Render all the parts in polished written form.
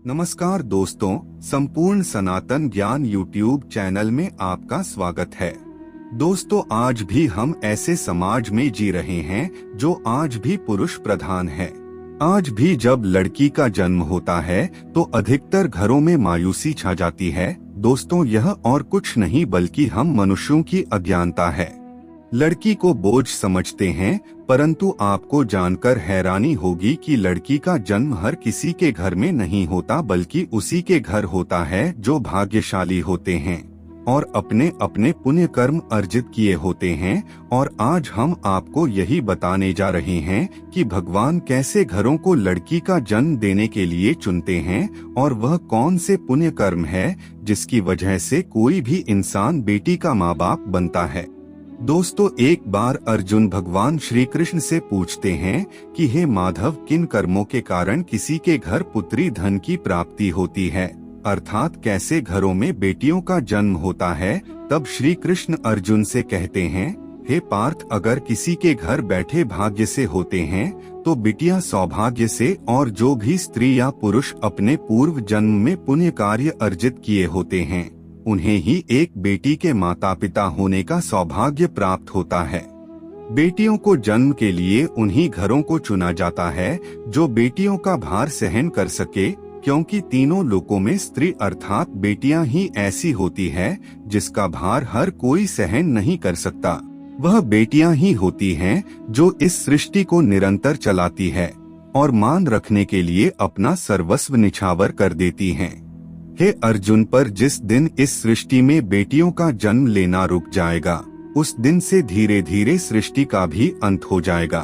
नमस्कार दोस्तों, संपूर्ण सनातन ज्ञान यूट्यूब चैनल में आपका स्वागत है। दोस्तों, आज भी हम ऐसे समाज में जी रहे हैं जो आज भी पुरुष प्रधान है। आज भी जब लड़की का जन्म होता है तो अधिकतर घरों में मायूसी छा जाती है। दोस्तों, यह और कुछ नहीं बल्कि हम मनुष्यों की अज्ञानता है। लड़की को बोझ समझते हैं, परंतु आपको जानकर हैरानी होगी कि लड़की का जन्म हर किसी के घर में नहीं होता, बल्कि उसी के घर होता है जो भाग्यशाली होते हैं और अपने अपने पुण्य कर्म अर्जित किए होते हैं। और आज हम आपको यही बताने जा रहे हैं कि भगवान कैसे घरों को लड़की का जन्म देने के लिए चुनते हैं और वह कौन से पुण्य कर्म है जिसकी वजह से कोई भी इंसान बेटी का माँ बाप बनता है। दोस्तों, एक बार अर्जुन भगवान श्री कृष्ण से पूछते हैं कि हे माधव, किन कर्मों के कारण किसी के घर पुत्री धन की प्राप्ति होती है, अर्थात कैसे घरों में बेटियों का जन्म होता है। तब श्री कृष्ण अर्जुन से कहते हैं, हे पार्थ, अगर किसी के घर बैठे भाग्य से होते हैं तो बिटियां सौभाग्य से, और जो भी स्त्री या पुरुष अपने पूर्व जन्म में पुण्य कार्य अर्जित किए होते हैं उन्हें ही एक बेटी के माता पिता होने का सौभाग्य प्राप्त होता है। बेटियों को जन्म के लिए उन्हीं घरों को चुना जाता है जो बेटियों का भार सहन कर सके, क्योंकि तीनों लोकों में स्त्री अर्थात बेटियां ही ऐसी होती है जिसका भार हर कोई सहन नहीं कर सकता। वह बेटियां ही होती हैं जो इस सृष्टि को निरंतर चलाती है और मान रखने के लिए अपना सर्वस्व निछावर कर देती हैं। हे अर्जुन, पर जिस दिन इस सृष्टि में बेटियों का जन्म लेना रुक जाएगा, उस दिन से धीरे धीरे सृष्टि का भी अंत हो जाएगा।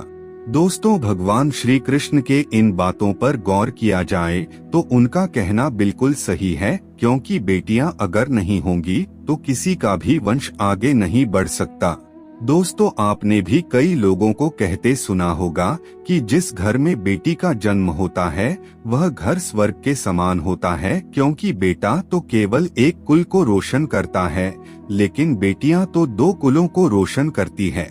दोस्तों, भगवान श्री कृष्ण के इन बातों पर गौर किया जाए तो उनका कहना बिल्कुल सही है, क्योंकि बेटियां अगर नहीं होंगी तो किसी का भी वंश आगे नहीं बढ़ सकता। दोस्तों, आपने भी कई लोगों को कहते सुना होगा कि जिस घर में बेटी का जन्म होता है वह घर स्वर्ग के समान होता है, क्योंकि बेटा तो केवल एक कुल को रोशन करता है, लेकिन बेटियां तो दो कुलों को रोशन करती है।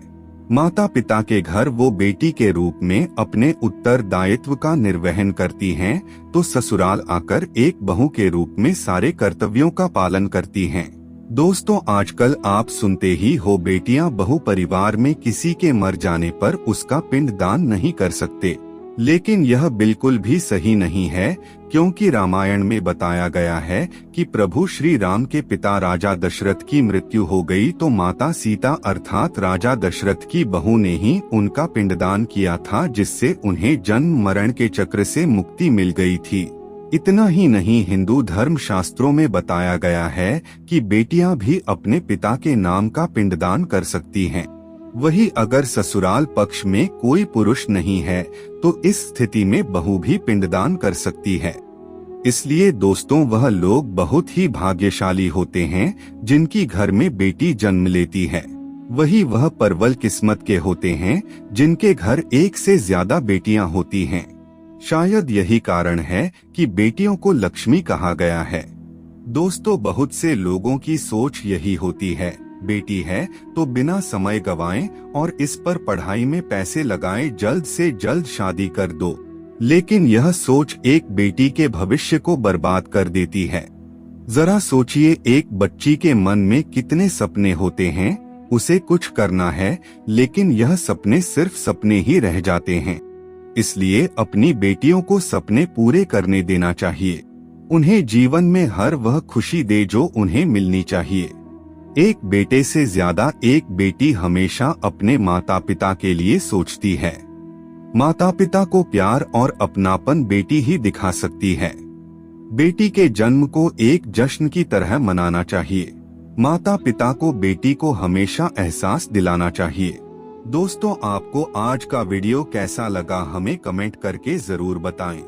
माता पिता के घर वो बेटी के रूप में अपने उत्तरदायित्व का निर्वहन करती हैं, तो ससुराल आकर एक बहू के रूप में सारे कर्तव्यों का पालन करती हैं। दोस्तों, आजकल आप सुनते ही हो, बेटियां बहु परिवार में किसी के मर जाने पर उसका पिंडदान नहीं कर सकते, लेकिन यह बिल्कुल भी सही नहीं है, क्योंकि रामायण में बताया गया है कि प्रभु श्री राम के पिता राजा दशरथ की मृत्यु हो गई तो माता सीता अर्थात राजा दशरथ की बहू ने ही उनका पिंडदान किया था, जिससे उन्हें जन्म मरण के चक्र से मुक्ति मिल गई थी। इतना ही नहीं, हिंदू धर्म शास्त्रों में बताया गया है कि बेटियां भी अपने पिता के नाम का पिंडदान कर सकती हैं। वही अगर ससुराल पक्ष में कोई पुरुष नहीं है तो इस स्थिति में बहू भी पिंडदान कर सकती है। इसलिए दोस्तों, वह लोग बहुत ही भाग्यशाली होते हैं जिनकी घर में बेटी जन्म लेती है। वही वह परवल किस्मत के होते हैं जिनके घर एक से ज्यादा बेटियां होती हैं। शायद यही कारण है कि बेटियों को लक्ष्मी कहा गया है। दोस्तों, बहुत से लोगों की सोच यही होती है, बेटी है तो बिना समय गवाएं और इस पर पढ़ाई में पैसे लगाएं, जल्द से जल्द शादी कर दो। लेकिन यह सोच एक बेटी के भविष्य को बर्बाद कर देती है। जरा सोचिए, एक बच्ची के मन में कितने सपने होते हैं, उसे कुछ करना है लेकिन यह सपने सिर्फ सपने ही रह जाते हैं। इसलिए अपनी बेटियों को सपने पूरे करने देना चाहिए। उन्हें जीवन में हर वह खुशी दे जो उन्हें मिलनी चाहिए। एक बेटे से ज्यादा एक बेटी हमेशा अपने माता पिता के लिए सोचती है। माता पिता को प्यार और अपनापन बेटी ही दिखा सकती है। बेटी के जन्म को एक जश्न की तरह मनाना चाहिए। माता पिता को बेटी को हमेशा एहसास दिलाना चाहिए। दोस्तों, आपको आज का वीडियो कैसा लगा हमें कमेंट करके जरूर बताएं।